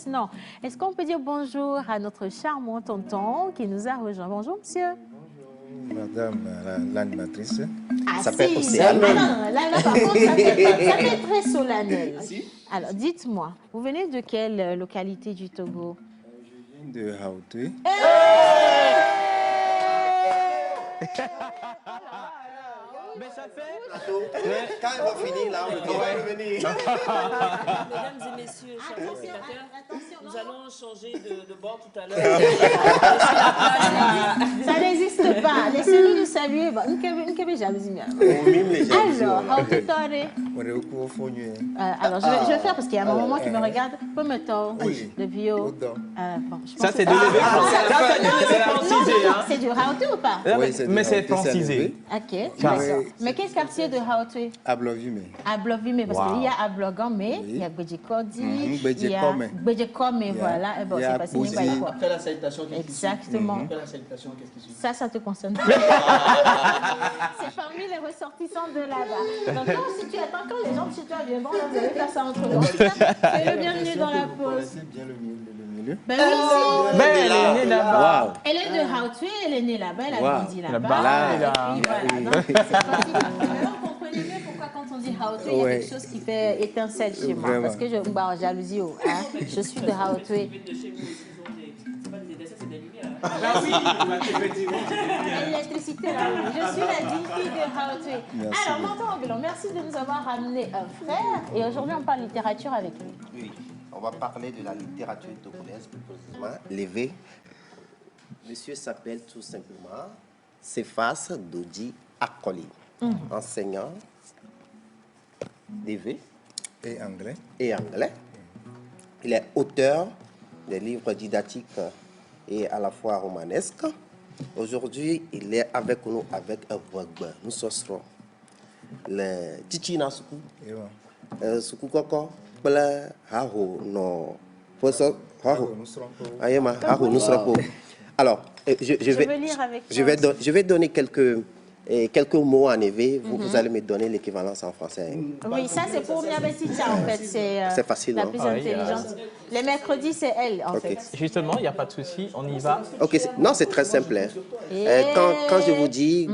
maintenant. Est-ce qu'on peut dire bonjour à notre charmant tonton qui nous a rejoint? Bonjour, monsieur. Bonjour, madame l'animatrice. Ah, ça si. fait aussi. Ah, non, là, par contre, ça fait très solennel. Si. Alors, dites-moi, vous venez de quelle localité du Togo? Je viens de Hautoué. Mais ça fait... Quand elle va finir, là, on va revenir. Mesdames et messieurs, chers spectateurs, nous allons changer de bord tout à l'heure. Ça n'existe pas. Laissez-nous nous saluer. Alors, alors je vais faire parce qu'il y a un moment qui me regarde. Peut me tordre le bio. Bon, ça, c'est de l'élevé francisé. C'est du Hautoué ou pas? Mais c'est francisé. Ok, d'accord. Mais quel quartier de Hautoué? À Blovimé. À Blovimé, parce qu'il y a à Blogamé, il y a Gbedjekodi, il y a Gbedjekome. Gbedjekome, voilà. Et bon, c'est passé une belle fois. Après la salutation, qu'est-ce qui suit? Exactement. Après la salutation, qu'est-ce qui suit? Ça te concerne pas. C'est parmi les ressortissants de là-bas. Donc, si tu attends quand les gens de chez toi viennent, vous allez faire ça entre vous. C'est le bienvenu dans la pause. C'est bien le milieu. Ben oui, Ben, elle est née là-bas. elle est de Hautoué, elle est née là-bas, elle a grandi là-bas. Là-bas, Et puis voilà, donc c'est facile. Maintenant, vous comprenez mieux pourquoi quand on dit Hautoué, il y a quelque chose qui fait étincelle chez moi. Vraiment. Parce que je suis en jalousie. Hein? Je suis de Hautoué. Ah oui, L'électricité là, oui. Je suis la digne fille de Hautoué. Alors, Mentor Ambulant, merci de nous avoir ramené un frère. Et aujourd'hui, on parle littérature avec lui. Oui, on va parler de la littérature togolaise, plus précisément, l'évé. Monsieur s'appelle tout simplement Cephas Dodi Akoli, enseignant d'évé Et anglais. et anglais. Il est auteur des livres didactiques et à la fois romanesques. Aujourd'hui, il est avec nous avec un vogue. Nous serons le Tichina Soukou. Et bon. Soukou Koko, Bala, Haho, non. Poso, Haho. Nous serons pour... Ayema, Haho, nous serons pour. Alors, Je veux lire avec je vais donner quelques mots en évé. Vous allez me donner l'équivalence en français. Oui, ça c'est pour Miabeticha en fait. C'est facile, la non? plus Ah oui, intelligente. Les mercredis, c'est elle en fait. Justement, il n'y a pas de souci, on y va. Ok, non, c'est très simple. Hein. Quand je vous dis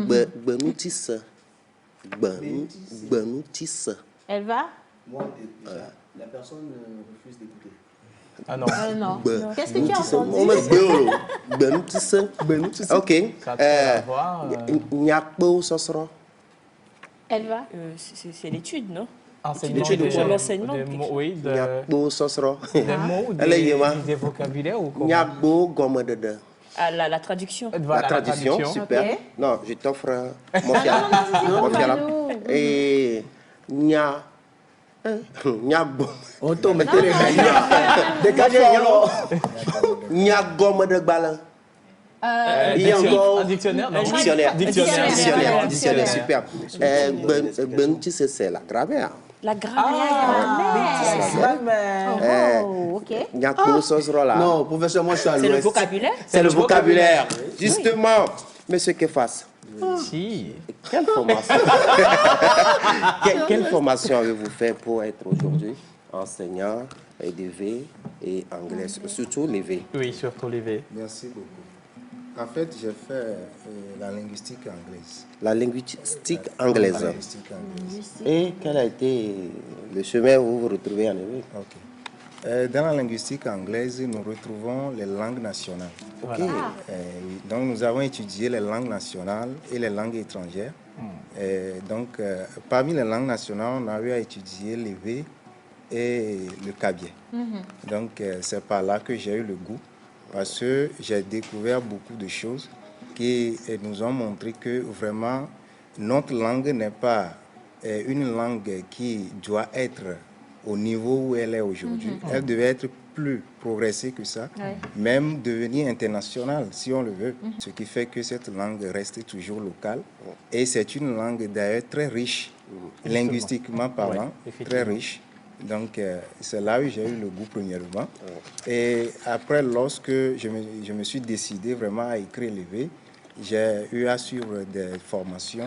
Benoutis, Benoutis. Elle va? Moi, la personne refuse d'écouter. Ah non. Non. Qu'est-ce que tu as entendu? Benoutis. Ok. Ça a rien à voir. Nyakbo Sosro. Elle va? C'est l'étude, non? Enseignement L'étude de l'enseignement. Oui, Nyakbo Sosro. des mots ou des vocabulaires ou comment? Nyakbo Gomedede. Ah, la traduction. Voilà, La traduction, super. Ok. Non, je t'offre mon fiala. Non, Mon fiala. nous. Et Nyakbo. On tombe mettre les gars. Dégagez, Nyakbo de Balin. Un dictionnaire, non? Dictionnaire, super. Benoutis, c'est la grammaire. La grammaire. Oh, ok. Nyakbo Sosro là. Non, professeur, moi je suis à C'est le l'ouest. vocabulaire? C'est le vocabulaire. Justement, monsieur Kefas, Si. quelle formation quelle formation avez-vous fait pour être aujourd'hui enseignant d'évé et anglais, surtout l'évé? Oui, surtout les V. Merci beaucoup. En fait, j'ai fait la linguistique anglaise. La linguistique anglaise. La linguistique anglaise. Et quel a été le chemin où vous vous retrouvez en évé? Ok. Dans la linguistique anglaise, nous retrouvons les langues nationales. Voilà. Donc, nous avons étudié les langues nationales et les langues étrangères. Donc, parmi les langues nationales, on a eu à étudier l'évé et le cabiais. Donc, c'est par là que j'ai eu le goût, parce que j'ai découvert beaucoup de choses qui nous ont montré que vraiment, notre langue n'est pas une langue qui doit être au niveau où elle est aujourd'hui. Elle devait être plus progressée que ça, même devenir internationale si on le veut. Ce qui fait que cette langue reste toujours locale. Et c'est une langue d'ailleurs très riche, linguistiquement parlant, très riche. Donc c'est là où j'ai eu le goût premièrement. Et après, lorsque je me suis décidé vraiment à écrire l'évé, j'ai eu à suivre des formations,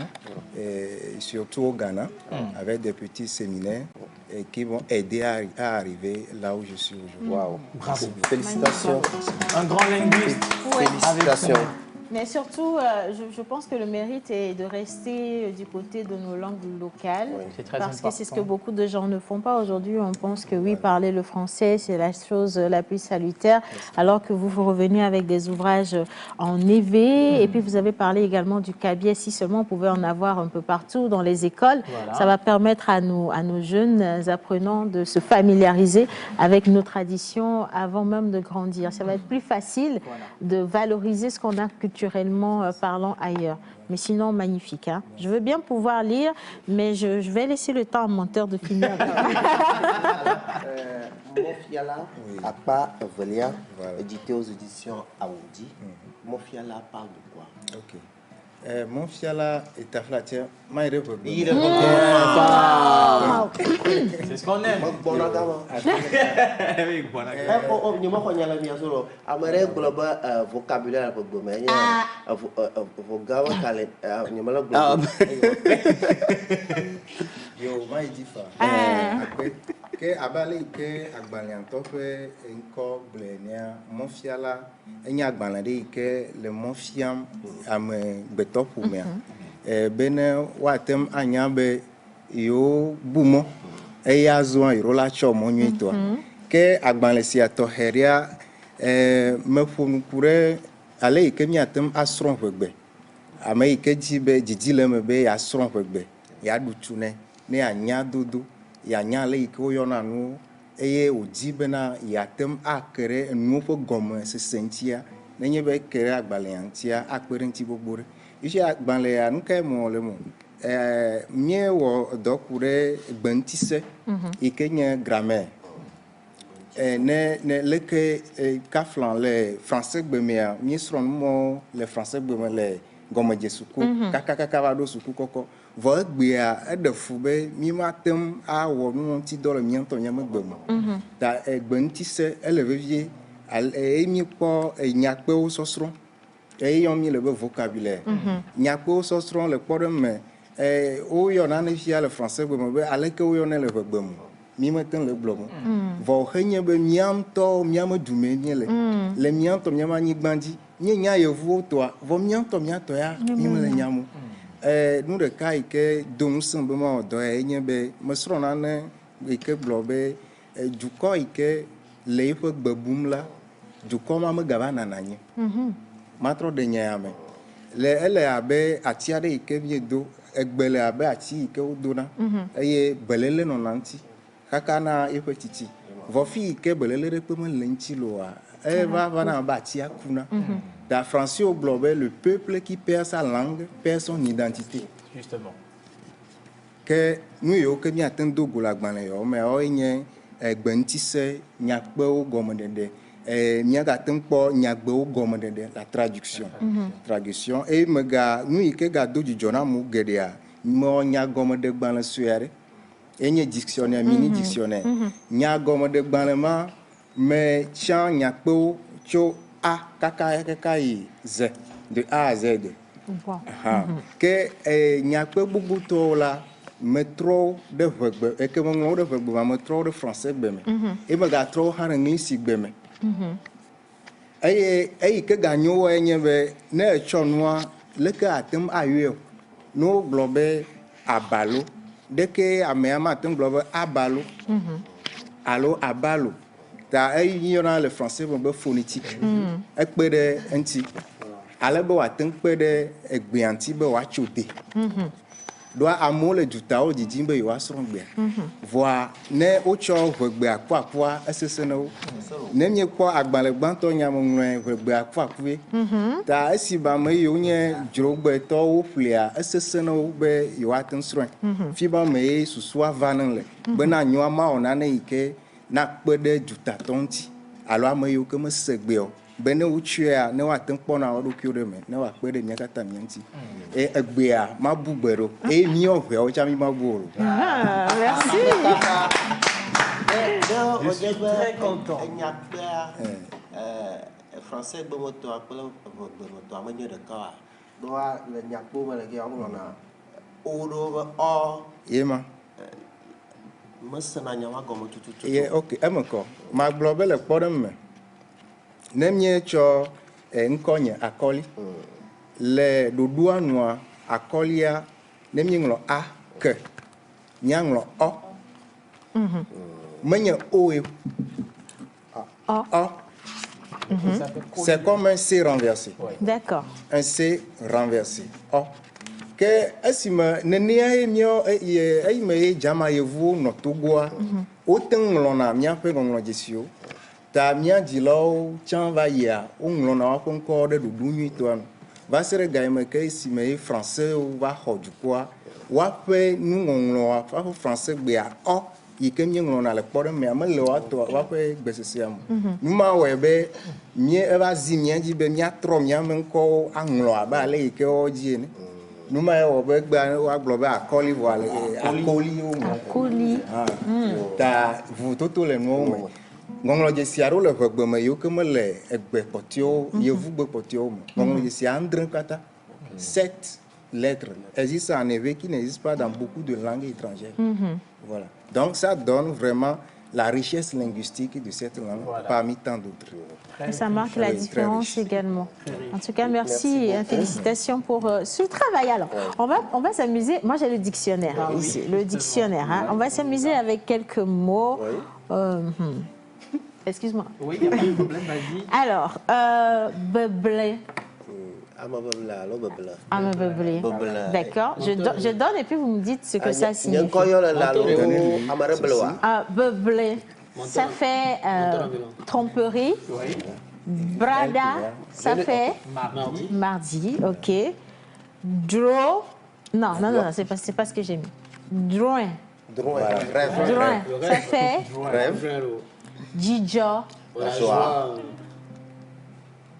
et surtout au Ghana, avec des petits séminaires. et qui vont aider à arriver là où je suis aujourd'hui. Waouh. Bravo. Félicitations. Un grand linguiste. Ouais. Félicitations. Mais surtout, je pense que le mérite est de rester du côté de nos langues locales. Oui. C'est très Parce important. que c'est ce que beaucoup de gens ne font pas aujourd'hui. On pense que oui, parler le français, c'est la chose la plus salutaire, alors que vous revenez avec des ouvrages en éveil. Et puis, vous avez parlé également du cabiais. Si seulement on pouvait en avoir un peu partout dans les écoles, Voilà. ça va permettre à nos jeunes apprenants de se familiariser avec nos traditions avant même de grandir. Ça va être plus facile de valoriser ce qu'on a culturellement parlant ailleurs. Mais sinon, magnifique. Hein? Je veux bien pouvoir lire, mais je vais laisser le temps à mon monteur de finir. Mofiala, à part Velia, édité aux éditions Aoudi. Mofiala parle de quoi? Ok. Mofiala est afflaté. Il est C'est ce qu'on aime. bon vocabulaire Yo, ma dit fa. Que abale que agbalianto fe enko blenia mofiala enya agbalade que le mofiam ame beto pumea. Bene watem anya be yo bumo eya zo iro la cho mo nyito. Que agbale si ato heria me fonu kure ale ke mi atem asron fegbe. Ame ke jibe jijile me be asron fegbe. Ya dutune ne anya dodo ya nya le ko yona nu eye odi bena ya tem akere nu fo gomme se sentia ne nye be kere agbale antia akperenti bogbore isi agbale ya nu kai mo le mo mie wo dokure gbentise ikenye grammaire ne leke kaflan le français gbemea mi sron mo le français gbeme le gomme jesuku kaka va do suku koko vo gbea edefu be mi matem a wo nu ti do le mi anto nya megbemo ta gbentise elevevie mi po nyakpe wo sosro yon mi le be vocabulaire nyakpe wo sosro le po de me o yo na ne fia le français gbemo be aleke o yo ne le gbemo mi meten le blomo vo henye be mianto miame dume ni le mianto miama ni gbandi ni nya yevu to vo mianto miato ya mi me le nyamu nous de cas que donc simplement do enye be mesro na ne ke blobe du ko ke le fo gbebum la du ko ma me gaba na nanye matro de nyame le ele abe atia de ke vie do egbele abe ati ke o do na eye belele no nanti kaka na e petiti vo fi ke belele re pe me lenti lo a va na ba atia kuna. Dans français au globe, le peuple qui perd sa langue perd son identité. Justement. Que nous yo que mi atendo gola gbanle yo mais o yen gbentise nyakpe o gomedede mi ga tempo nyagbe o gomedede la traduction. Traduction et me ga nous que ga do du jona mu gedea mo nyagomede gbanle suere enye dictionnaire mini dictionnaire nyagomede gbanle ma mais chan nyakpe o cho A, kaka yi Z, de A à Z. Wow. Que nyakpe bubu to la metro de vegbe et que mon de vegbe ma metro de français beme. Et me ga tro han ngisi beme. Que ganyo enye be ne chonwa le que atem ayo. No globe abalo. De que amema atem globe abalo. Allo abalo. Il y a le français phonétique. Et peu de anti. Alors, on a tant peu de egbianti be wa chode. Doit amour le jutao di jimbe yo asron bien. Voir ne ocho vegbe akwa eseseno. Ne nye kwa agbale gbanto nyamo nwe vegbe akwa kwe. Ta esi ba me yo nye jrogbe to o flia eseseno be yo atensron. Fi ba me susua vanen le. Bena nyo ma onane ike na kpede juta tonti alo ameyo ke me segbe o bene uchia ne wa tempo na odo kiode me ne wa kpede mi kata mianti egbea ma bugbero mi ofe o cha mi ma buoro. Merci. Je suis très content. Français bomoto apela bomoto amenye de ka doa le nyakpo me le ke on na odo o Yema Ok, encore. Ma globale le problème. N'aimez cho n'konye akoli. Le dodua noa akolia n'aimez nglo a que nyanglo o. Menye o e o. C'est comme un C renversé. D'accord. Un C renversé. O. Que esima nenia emio e me jama yevu no togoa. Autant l'on a mia pe nglo jesio. Ta mia dilo chan va ya nglo na ko encore de dunyi to an. Va se regaime que si me français ou va hodu quoi. Wa pe nu nglo fa français be a o. I ke mi nglo na le pore me amele wa to wa pe gbesesiam. Numa we be mi e va zi mi di be mi atro mi am ko anglo aba le ke o ji ni. Numa e o be gba wa globe akoli voile akoli o mo. Akoli. Ta vous toto le no me. Ngonglo je siaro le vegbe me yo ke me le egbe potio yevu gbe potio me. Ngonglo je si andren kata. 7 lettres existent en EV qui n'existent pas dans beaucoup de langues étrangères. Voilà. Donc ça donne vraiment la richesse linguistique de cette langue parmi tant d'autres. Et ça marque la différence également. En tout cas, merci et félicitations pour ce travail. Alors, on va s'amuser. Moi, j'ai le dictionnaire ici, le dictionnaire. Hein. On va s'amuser avec quelques mots. Excuse-moi. Oui, il n'y a pas de problème, vas-y. Alors, beublé. Beublé. D'accord. Je donne et puis vous me dites ce que ça signifie. Beublé. Ça fait tromperie. Brada, ça fait mardi. Ok. Draw. Non, c'est pas ce que j'ai mis. Drawing. Ça fait Jijo.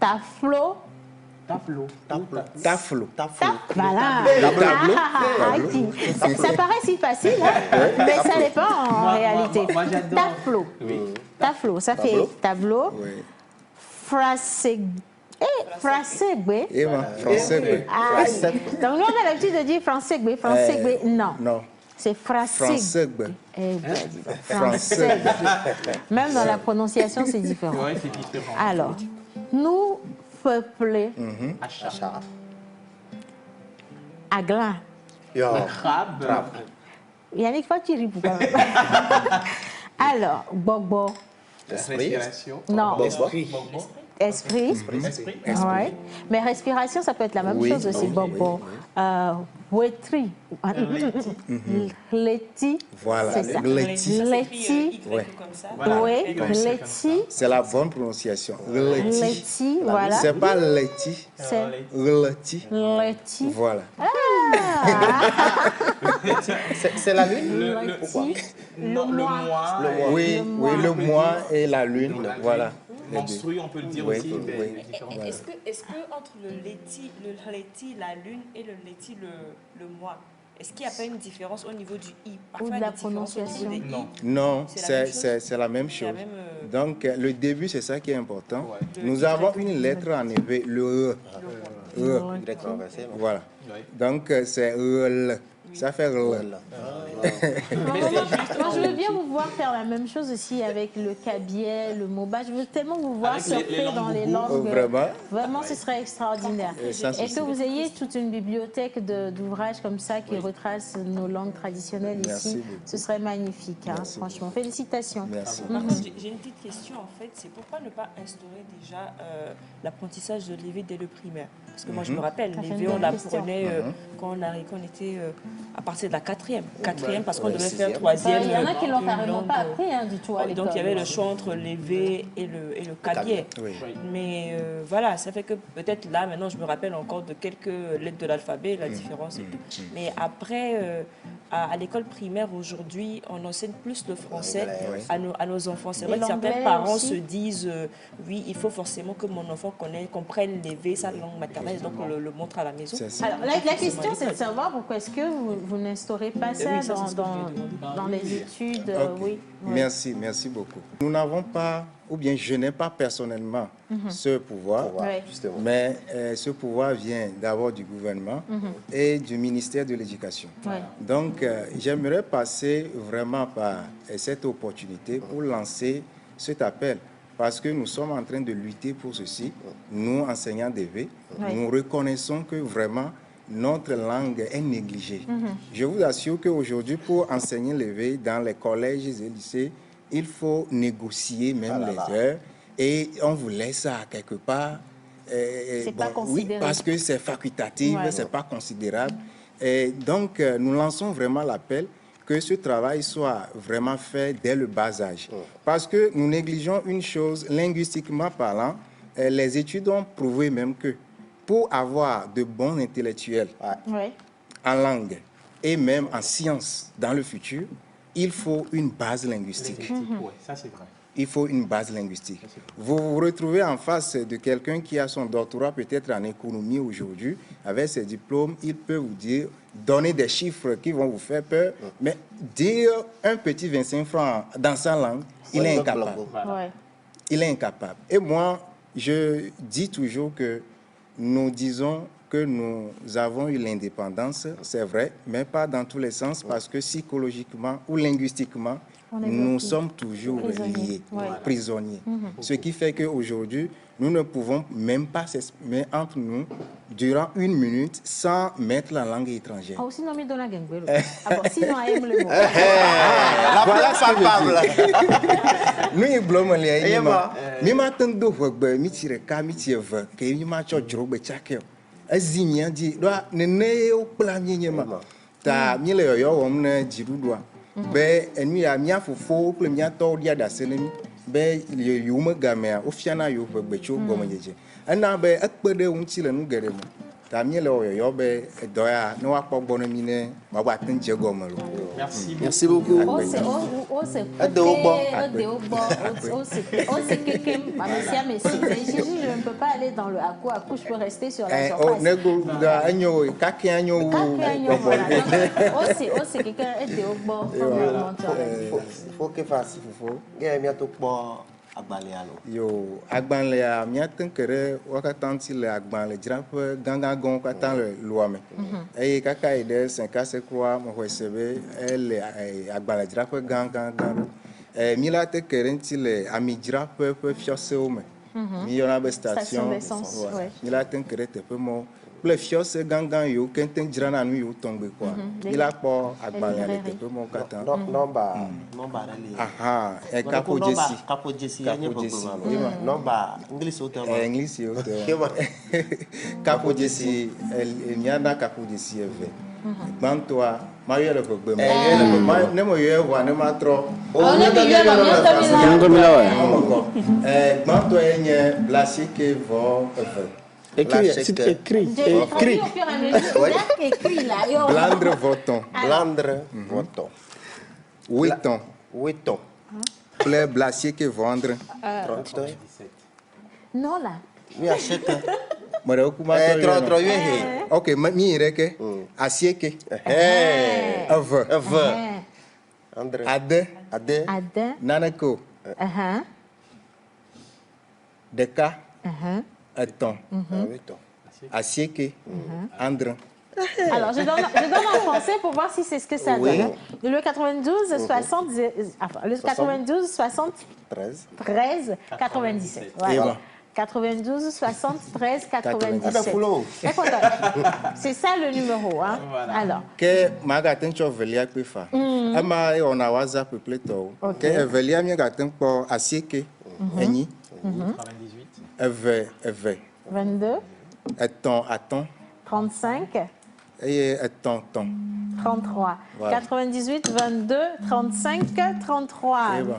Taflo. Voilà. Ça paraît si facile, hein, mais ça n'est pas en réalité. Taflo, ça fait tableau. Frasegbe. Donc nous on a l'habitude de dire Fransegbe. Non. C'est Fransegbe. Même dans la prononciation, c'est différent. Oui, c'est différent. Alors, nous peupler. Agla. Crabe. Yannick, faut que tu ris pour quand même. Alors, bobo. Respiration. Non. Esprit. Ouais. Mais respiration, ça peut être la même chose aussi. Bobo. Wetri. Leti. Voilà. C'est ça. Leti. Oui, leti. C'est la bonne prononciation. Leti, voilà. C'est pas leti. C'est leti. leti. Voilà. C'est la lune. Le mois. Oui, le mois et la lune. Voilà. Menstrué, on peut le dire aussi. Voilà. Est-ce que entre le leti, la lune, et le leti, le mois, est-ce qu'il n'y a pas une différence au niveau du i? Ou de la prononciation? Non, c'est la même chose. Donc, le début, c'est ça qui est important. Nous avons une lettre en éveil, le E. Voilà. Donc, c'est E. Ça fait Moi, je veux bien vous voir faire la même chose aussi avec le cabiais, le moba. Je veux tellement vous voir surfer dans les langues. Vraiment, ce serait extraordinaire. Et que vous ayez toute une bibliothèque d'ouvrages comme ça qui retracent nos langues traditionnelles ici. Ce serait magnifique, hein, franchement. Félicitations. Merci. J'ai une petite question, en fait. C'est pourquoi ne pas instaurer déjà l'apprentissage de l'EV dès le primaire? Parce que moi, je me rappelle, l'EV, on l'apprenait quand on était à partir de la quatrième, parce qu'on devait faire troisième. Il y en a qui ne l'ont carrément pas appris du tout à l'école. Donc il y avait le choix entre l'EV et le cabiais. Mais voilà, ça fait que peut-être là, maintenant, je me rappelle encore de quelques lettres de l'alphabet, la différence et tout. Mais après, à l'école primaire, aujourd'hui, on enseigne plus le français à nos enfants. C'est vrai que certains parents se disent, oui, il faut forcément que mon enfant comprenne l'EV, sa langue maternelle, donc on le montre à la maison. Alors, la question, c'est de savoir pourquoi est-ce que vous n'instaurez pas ça dans les études. Merci beaucoup. Nous n'avons pas ou bien je n'ai pas personnellement ce pouvoir, mais ce pouvoir vient d'abord du gouvernement et du ministère de l'Éducation. Donc, j'aimerais passer vraiment par cette opportunité pour lancer cet appel, parce que nous sommes en train de lutter pour ceci, nous, enseignants d'EV, nous reconnaissons que vraiment notre langue est négligée. Je vous assure qu'aujourd'hui, pour enseigner l'EV dans les collèges et lycées, il faut négocier même les heures et on vous laisse ça quelque part. C'est pas considéré. Oui, parce que c'est facultatif, c'est pas considérable. Et donc, nous lançons vraiment l'appel que ce travail soit vraiment fait dès le bas âge. Parce que nous négligeons une chose, linguistiquement parlant, les études ont prouvé même que pour avoir de bons intellectuels en langue et même en sciences dans le futur, il faut une base linguistique. Oui, ça c'est vrai. Il faut une base linguistique. Vous vous retrouvez en face de quelqu'un qui a son doctorat peut-être en économie aujourd'hui, avec ses diplômes, il peut vous dire, donner des chiffres qui vont vous faire peur, mais dire un petit 25 francs dans sa langue, il est incapable. Il est incapable. Et moi, je dis toujours que nous disons que nous avons eu l'indépendance, c'est vrai, mais pas dans tous les sens, parce que psychologiquement ou linguistiquement, nous sommes toujours liés, prisonniers. Ce qui fait qu'aujourd'hui, nous ne pouvons même pas s'exprimer entre nous durant 1 minute sans mettre la langue étrangère. Ah, sinon, mais sinon, aime le mot. Voilà ce que je dis. Nous, nous blâmons les gens. Mais maintenant, nous devons nous tirer que nous marchons au Tchakio. Azimia dit, ne au plan nyema. Ta mille yo omne jirudoa. Be enu ya mia fofo ple mia to dia da senemi. Be yuma gamea ofiana yo becho gomenyeje. Ana be akpede unti le nu gere mo. Ta mille yo be doya no akpo gbonu mi ne ma wa tin je gomelo. Merci beaucoup. Je ne peux pas aller dans le à-coup, je peux rester sur la surface. Faut que fasse. Yo, agbanlea miaten kere wakatanti le agbanle dzraƒe gangagon kata le loame. Eye kaka yi ɖe Saint-Casse kroa mo xɔsebe ele agbanle dzraƒe gangagan. Mi la te kere ŋti le amidzraƒe ƒe fiɔsewo me. Mi yɔna be station d'essence. Mi la te kere teƒe mo kple fiɔse gangan yiwo keŋteŋ dzrana nu yiwo tɔŋgbe kɔa. Mi la kpɔ agbalẽ le teƒe mo katã. Nɔmba Aha, Capo Jesse. Capo Jesse. Nɔmba English hotel. English hotel. Capo Jesse, miana Capo Jesse eve. Gbãtɔa, ma yɔ le gbegbe me. Ne me yɔ eʋua ne ma trɔ. Gbãtɔ nye Blasike vɔ eve. Écrit. Blandre Voton. Huiton. Kple Blasike vendre. 37. Non, là. Oui, achète. Ok, mi ireke. Asieke. Eve. Ade. Naneko. Deka. Etɔ̃. Asieke. Andre. Alors, je donne en français pour voir si c'est ce que ça donne. Le 92 60, le 92 73 97. Voilà. 92 73 97. C'est ça le numéro, hein. Alors. Que magatin cho velia kpefa. Ama on a WhatsApp pleto. Que velia mi gatin po asieke. Eni. 98. 22. Attends. 35. Et attends. 33. Voilà. 98, 22, 35, 33. Bon,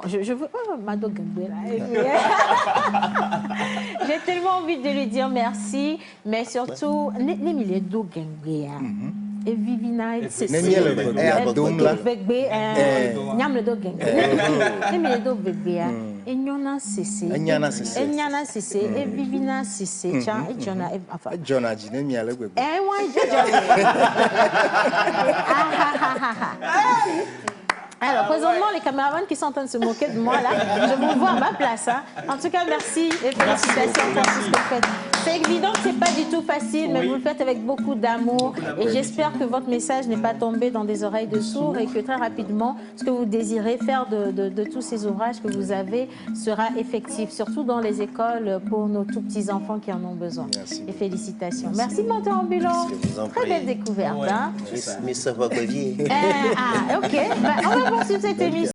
je veux... Oh, Mado Gambé, j'ai tellement envie de lui dire merci, mais surtout, les do Gambé. Et Vivina, c'est ça. Et Nyona Sissé. Et Vivina Sissé. Et Jona. Jona, je n'ai mis à l'égoué. Eh, ouais, Alors, présentement, les caméramans qui sont en train de se moquer de moi, là, je vous vois à ma place. Hein. En tout cas, merci et félicitations pour tout ce que vous faites. C'est évident que ce n'est pas du tout facile, mais vous le faites avec beaucoup d'amour. Et j'espère que votre message n'est pas tombé dans des oreilles de sourds et que très rapidement, ce que vous désirez faire de tous ces ouvrages que vous avez sera effectif, surtout dans les écoles pour nos tout petits enfants qui en ont besoin. Merci. Et félicitations. Merci, menteur ambulant. Très belle découverte. Hein. Mais ça va revenir. Ok. On va poursuivre cette émission.